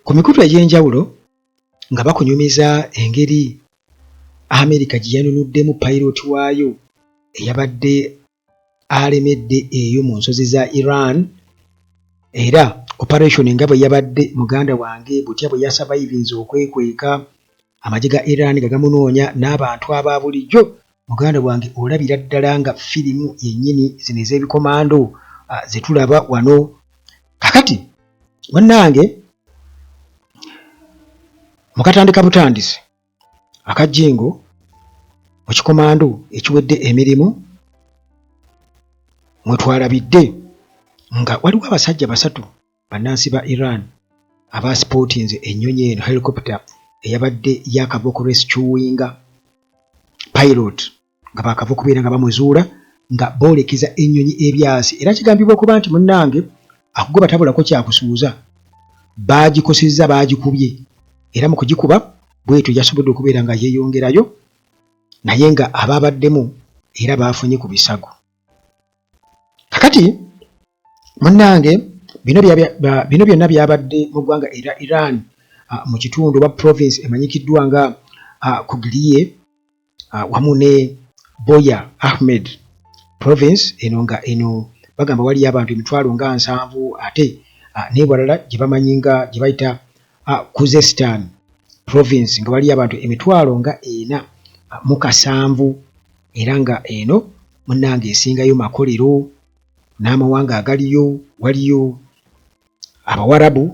ku mikutu egy'enjawulo nga bakunyumiza engeri Amerika gye yanunuddemu pilot waayo eyabadde alemedde eyo mu nsozi za Iran, era operation nga bwe yabadde muganda wange butya bwe yasurvivinze okwekweka amagye ga Iran gagamunoonya n'abantu aba bulijjo, muganda wange olabira ddala nga firimu yennyini zino ez'ebikomando ze tulaba wano. Kakati munnange mukatandika butandisi akajjingo mu kikomando ekiwedde emirimu mwe twalabidde nga waliwo abasajja basatu bannansi ba Iran abasipotinze ennyonyi eno helicopter eyabadde yakava okurescuinga pilot nga bakava okubeera nga bamuzuula nga boolekeza ennyonyi ebyasi, era kigambibwa okuba nti munnange akugoba tabulako kyakusuuza, baagikosezza baagikubye, era mu kugikuba bwetyo yasobodde okubeera nga yeeyongerayo, naye nga abaabaddemu era baafunye ku bisago. Kakati munnange bino byonna byabadde mu ggwanga era Iran mu kitundu oba province emanyikiddwa nga Kuglie wamu ne Boya Ahmed province eno nga eno bagamba waliyo abantu emitwalo nga 7 ate n'ebalala gye bamanyi nga gye bayita Khuzestan province nga waliyo abantu emitwalo nga 4 era nga eno munnange esingayo makolero n'amawanga agaliyo, waliyo Abawarabu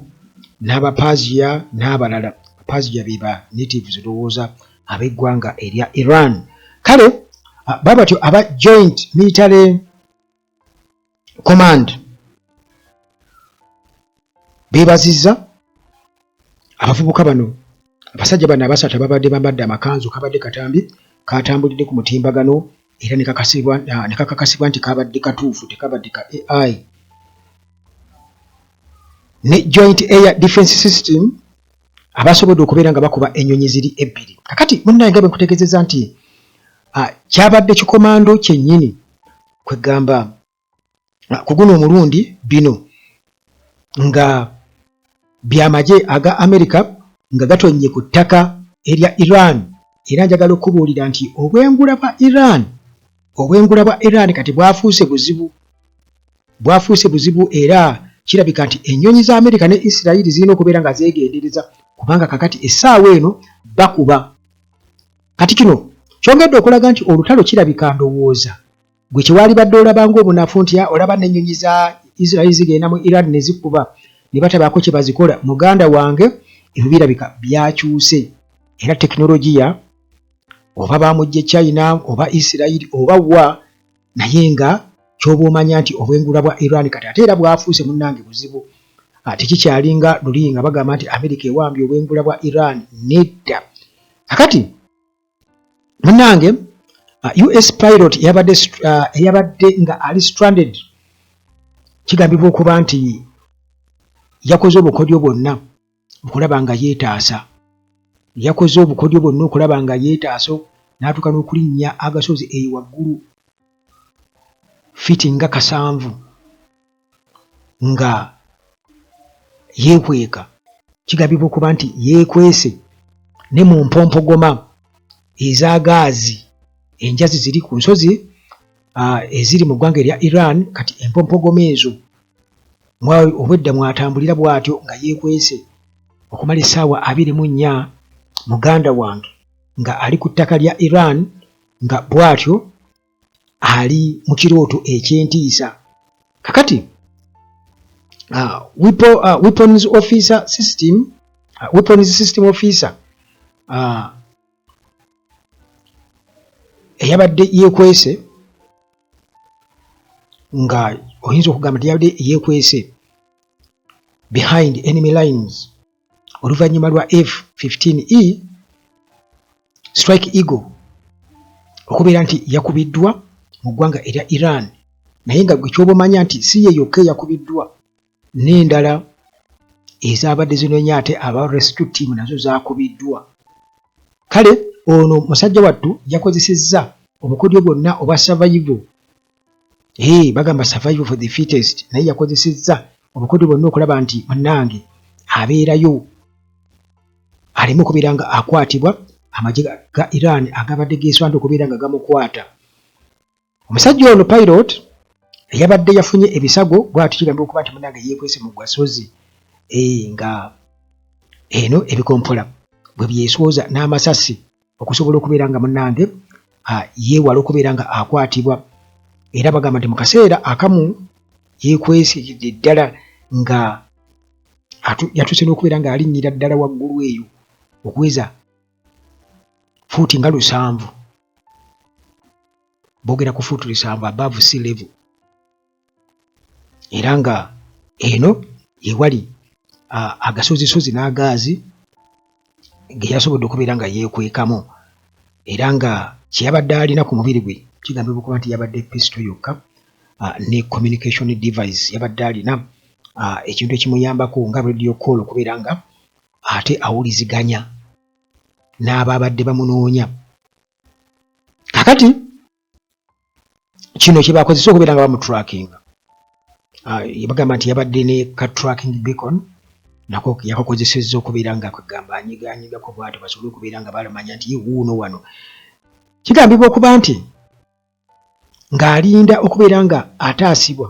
n'Abapazia n'abalala. Abapazia be ba natives olowooza ab'eggwanga erya Iran. Kale babatyo aba Joint Military Command beebazizza abavubuka bano, abasajja bano abasatu ababadde bambadde amakanzu kabadde katambi katambulidde ku mutimbagano era ne kakakasibwa nti kabadde katuufu tekabadde ka AI ne Joint Air Defense System abasobodde okubeera nga bakuba ennyonyi ziri 2. Kakati munnange bwe nkutegeezezza nti kyabadde kikomando kyennyini kwegamba ku guno omulundi bino nga byamagye aga Amerika nga gatonye ku ttaka erya Iran, era njagala okubuulira nti obwengula bwa Iran kati bwafuuse buzibu era kirabika nti ennyonyi za Amerika ne Israel zirina okubeera nga zeegendereza kubanga kakati essaawa eno bakuba. Kati kino kyongedde okulaga nti olutalo kirabika ndowooza gwe kyewali badde olaba ng'obunafu nti olaba n'ennyonyi za Israel zigenda mu Iran ne zikuba ne batabaako kye bazikola. Muganda wange ebyo birabika byakyuse era tekinologiya oba bamugye China oba Israel oba wa, naye nga kyoba omanya nti obwengula bwa Iran kati ate era bwafuuse munnange buzibu. Tekikyalinga luli nga bagamba nti Amerika ewambye obwengula bwa Iran, nedda. Kakati munnange US pilot eyabadde nga ali stranded kigambibwa okuba nti yakoze obukodyo bwonna okulaba nga yeetaasa, n'atuuka n'okulinnya agasozi eyo waggulu fiti nga 7 nga yeekweka. Kigambibwa okuba nti yeekwese ne mu mpompogoma eza gaazi, enjazi ziri ku nsozi eziri mu ggwanga erya Iran. Kati empompogoma ezo obwedda mwatambulira bw'atyo nga yeekwese okumala essaawa 24 muganda wange nga ali ku ttaka lya Iran nga bw'atyo ali mu kirooto eky'entiisa. Kakati weapons system officer eyabadde yeekwese nga oyinza okugamba nti yabadde yeekwese behind enemy lines oluvannyuma lwa F-15E Strike Eagle okubeera nti yakubiddwa mu ggwanga erya Iran, naye nga gwe kyoba omanya nti si ye yokka eyakubiddwa, n'endala ezabadde zinoonya ate aba rescue team nazo zaakubiddwa. Kale ono musajja wattu yakozesezza obukodyo bwonna obwa survival. Bagamba survival for the fittest, naye yakozesezza obukodyo bwonna okulaba nti munnange abeerayo alimu okubeera nga akwatibwa amagye ga Iran agabadde geeswanta okubeera nga gamukwata. Omusajja ono pilot eyabadde yafunye ebisago bw'atyo kigambibwa okuba nti munnange yeekwese mu gwasozi nga eno ebikompola bwe byesooza n'amasasi okusobola okubeera nga munnange yeewala okubeera nga akwatibwa, era bagamba nti mu kaseera akamu yeekwese ddala nga yatuuse n'okubeera nga alinnyira ddala waggulu eyo okuweza fuuti nga 7, boogera ku fuuti 7 above sea level, era nga eno yewali agasozisozi n'agaazi ge yasobodde okubeera nga yeekwekamu, era nga kyeyabadde alina ku mubiri gwe kigambibwa okuba nti yabadde pisto yokka ne communication device, yabadde alina ekintu ekimuyambako nga radio call okubeera nga ate awuliziganya n'ababadde bamunoonya. Kakati kino kye bakozesa okubeera nga bamutrackinga, bagamba nti yabadde ne ka tracking beacon nako yakakozesezza okubeera nga kwegamba anyiganyigako bw'atyo basobole okubeera nga balamanya nti wuuno wano. Kigambibwa okuba nti ng'alinda okubeera nga ataasibwa